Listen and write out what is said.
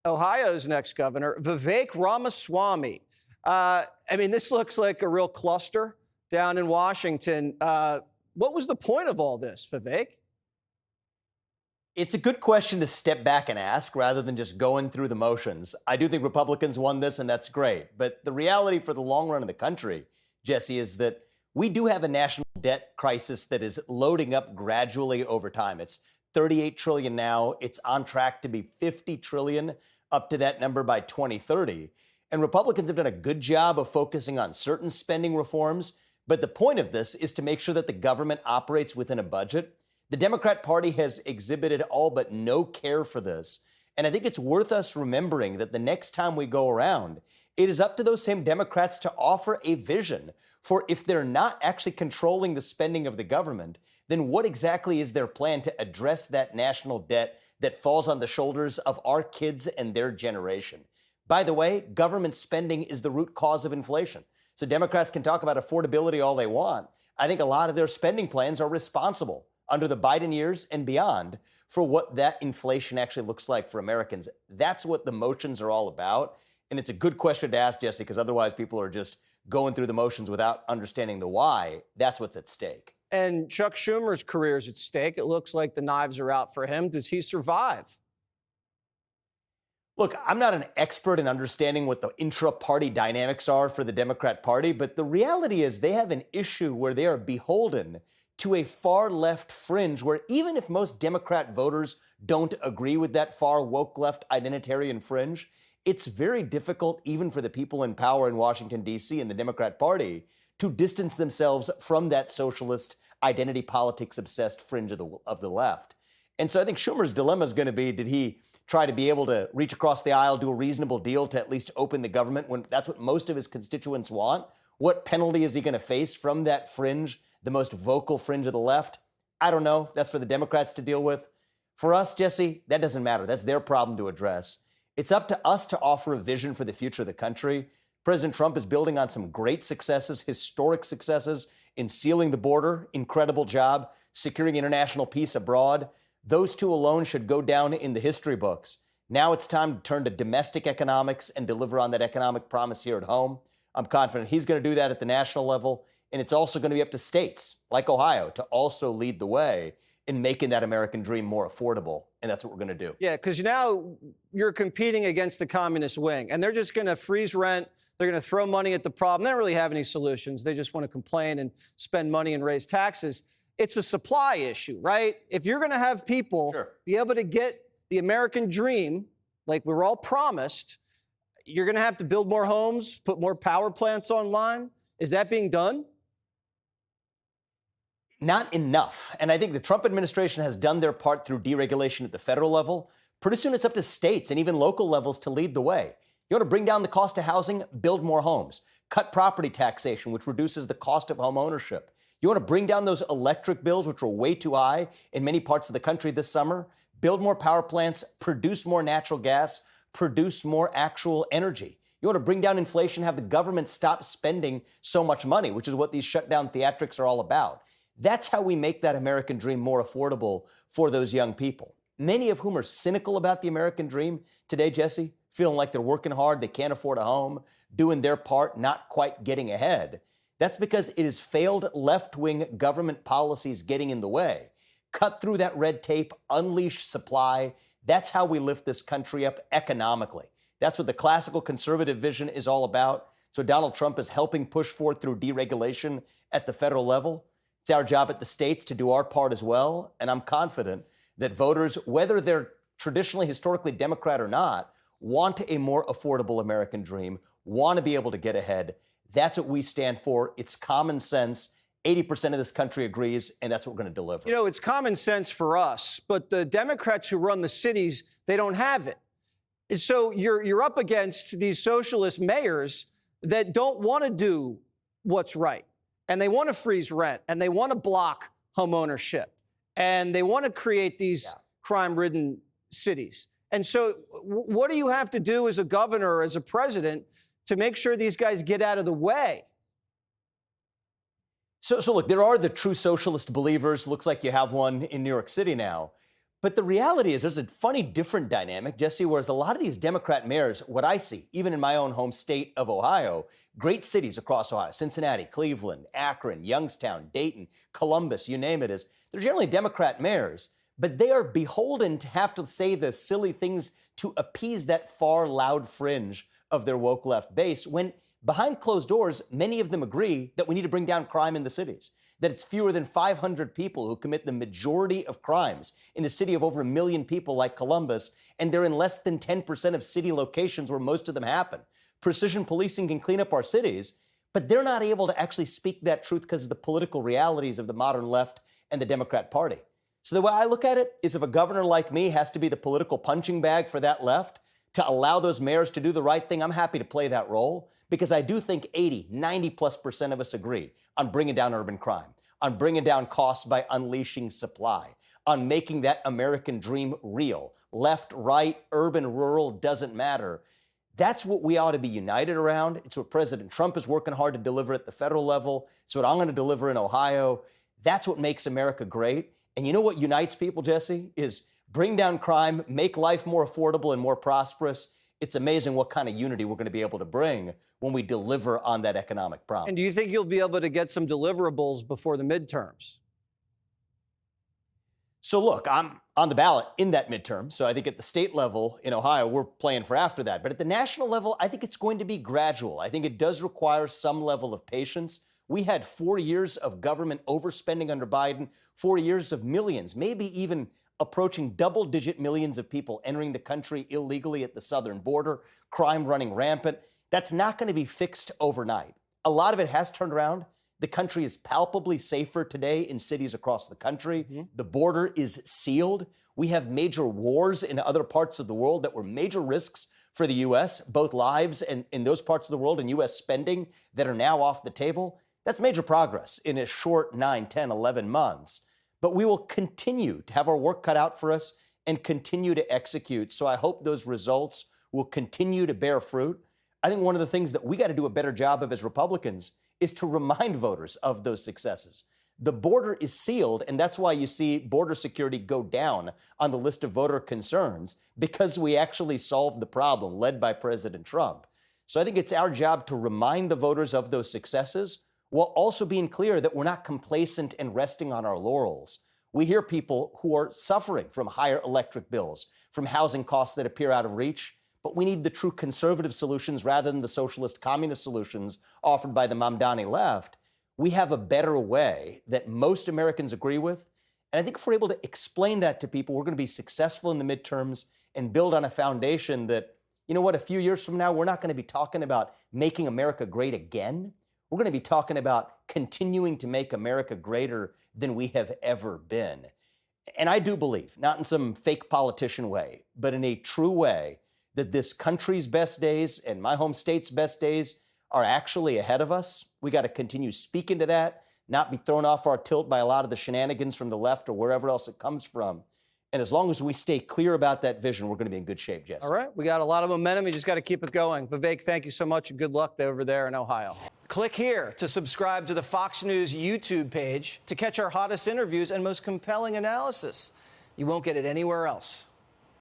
Ohio's next governor, Vivek Ramaswamy. This looks like a real cluster down in Washington. What was the point of all this, Vivek? It's a good question to step back and ask rather than just going through the motions. I do think Republicans won this, and that's great. But the reality for the long run of the country, Jesse, is that we do have a national debt crisis that is loading up gradually over time. It's 38 trillion now. It's on track to be 50 trillion up to that number by 2030. And Republicans have done a good job of focusing on certain spending reforms. But the point of this is to make sure that the government operates within a budget. The Democrat Party has exhibited all but no care for this. And I think it's worth us remembering that the next time we go around, it is up to those same Democrats to offer a vision for if they're not actually controlling the spending of the government, then what exactly is their plan to address that national debt that falls on the shoulders of our kids and their generation? By the way, government spending is the root cause of inflation. So Democrats can talk about affordability all they want. I think a lot of their spending plans are responsible under the Biden years and beyond for what that inflation actually looks like for Americans. That's what the motions are all about. And it's a good question to ask, Jesse, because otherwise people are just going through the motions without understanding the why. That's what's at stake. And Chuck Schumer's career is at stake. It looks like the knives are out for him. Does he survive? Look, I'm not an expert in understanding what the intra-party dynamics are for the Democrat Party, but the reality is they have an issue where they are beholden to a far left fringe where even if most Democrat voters don't agree with that far woke left identitarian fringe, it's very difficult even for the people in power in Washington, D.C. and the Democrat Party to distance themselves from that socialist identity politics obsessed fringe of the left. And so I think Schumer's dilemma is going to be, did he try to be able to reach across the aisle, do a reasonable deal to at least open the government when that's what most of his constituents want? What penalty is he going to face from that fringe, the most vocal fringe of the left? I don't know. That's for the Democrats to deal with. For us, Jesse, that doesn't matter. That's their problem to address. It's up to us to offer a vision for the future of the country. President Trump is building on some great successes, historic successes in sealing the border, incredible job, securing international peace abroad. Those two alone should go down in the history books. Now it's time to turn to domestic economics and deliver on that economic promise here at home. I'm confident he's going to do that at the national level. And it's also going to be up to states like Ohio to also lead the way in making that American dream more affordable. And that's what we're going to do. Yeah, because now you're competing against the communist wing, and they're just going to freeze rent. They're going to throw money at the problem. They don't really have any solutions. They just want to complain and spend money and raise taxes. It's a supply issue, right? If you're going to have people be able to get the American dream, like we're all promised, you're going to have to build more homes, put more power plants online. Is that being done? Not enough. And I think the Trump administration has done their part through deregulation at the federal level. Pretty soon it's up to states and even local levels to lead the way. You want to bring down the cost of housing? Build more homes. Cut property taxation, which reduces the cost of home ownership. You want to bring down those electric bills, which were way too high in many parts of the country this summer? Build more power plants, produce more natural gas, produce more actual energy. You want to bring down inflation, have the government stop spending so much money, which is what these shutdown theatrics are all about. That's how we make that American dream more affordable for those young people, many of whom are cynical about the American dream today, Jesse, feeling like they're working hard, they can't afford a home, doing their part, not quite getting ahead. That's because it is failed left-wing government policies getting in the way. Cut through that red tape, unleash supply. That's how we lift this country up economically. That's what the classical conservative vision is all about. So Donald Trump is helping push forward through deregulation at the federal level. It's our job at the states to do our part as well. And I'm confident that voters, whether they're traditionally, historically Democrat or not, want a more affordable American dream, want to be able to get ahead. That's what we stand for. It's common sense. 80% of this country agrees, and that's what we're going to deliver. You know, it's common sense for us, but the Democrats who run the cities, they don't have it. And so you're up against these socialist mayors that don't want to do what's right. And they want to freeze rent, and they want to block home ownership, and they want to create these crime-ridden cities. And so what do you have to do as a governor or as a president to make sure these guys get out of the way? So look, there are the true socialist believers. Looks like you have one in New York City now. But the reality is there's a funny different dynamic, Jesse, whereas a lot of these Democrat mayors, what I see, even in my own home state of Ohio, great cities across Ohio, Cincinnati, Cleveland, Akron, Youngstown, Dayton, Columbus, you name it, they're generally Democrat mayors, but they are beholden to have to say the silly things to appease that far loud fringe of their woke left base when behind closed doors, many of them agree that we need to bring down crime in the cities, that it's fewer than 500 people who commit the majority of crimes in a city of over 1 million people like Columbus, and they're in less than 10% of city locations where most of them happen. Precision policing can clean up our cities, but they're not able to actually speak that truth because of the political realities of the modern left and the Democrat Party. So the way I look at it is if a governor like me has to be the political punching bag for that left to allow those mayors to do the right thing, I'm happy to play that role because I do think 80, 90+% of us agree on bringing down urban crime, on bringing down costs by unleashing supply, on making that American dream real. Left, right, urban, rural, doesn't matter. That's what we ought to be united around. It's what President Trump is working hard to deliver at the federal level. It's what I'm going to deliver in Ohio. That's what makes America great. And you know what unites people, Jesse, is bring down crime, make life more affordable and more prosperous. It's amazing what kind of unity we're going to be able to bring when we deliver on that economic promise. And do you think you'll be able to get some deliverables before the midterms? So look, I'm on the ballot in that midterm. So I think at the state level in Ohio, we're playing for after that. But at the national level, I think it's going to be gradual. I think it does require some level of patience. We had 4 years of government overspending under Biden, 4 years of millions, maybe even approaching double-digit millions of people entering the country illegally at the southern border, crime running rampant. That's not going to be fixed overnight. A lot of it has turned around. The country is palpably safer today in cities across the country. The border is sealed. We have major wars in other parts of the world that were major risks for the U.S., both lives and in those parts of the world and U.S. spending that are now off the table. That's major progress in a short 9, 10, 11 months. But we will continue to have our work cut out for us and continue to execute. So I hope those results will continue to bear fruit. I think one of the things that we got to do a better job of as Republicans is to remind voters of those successes. The border is sealed, and that's why you see border security go down on the list of voter concerns, because we actually solved the problem led by President Trump. So I think it's our job to remind the voters of those successes, while also being clear that we're not complacent and resting on our laurels. We hear people who are suffering from higher electric bills, from housing costs that appear out of reach, but we need the true conservative solutions rather than the socialist communist solutions offered by the Mamdani left. We have a better way that most Americans agree with. And I think if we're able to explain that to people, we're going to be successful in the midterms and build on a foundation that, you know what, a few years from now, we're not going to be talking about making America great again. We're going to be talking about continuing to make America greater than we have ever been. And I do believe, not in some fake politician way, but in a true way, that this country's best days and my home state's best days are actually ahead of us. We got to continue speaking to that, not be thrown off our tilt by a lot of the shenanigans from the left or wherever else it comes from. And as long as we stay clear about that vision, we're going to be in good shape, Jesse. All right. We got a lot of momentum. You just got to keep it going. Vivek, thank you so much and good luck over there in Ohio. Click here to subscribe to the Fox News YouTube page to catch our hottest interviews and most compelling analysis. You won't get it anywhere else.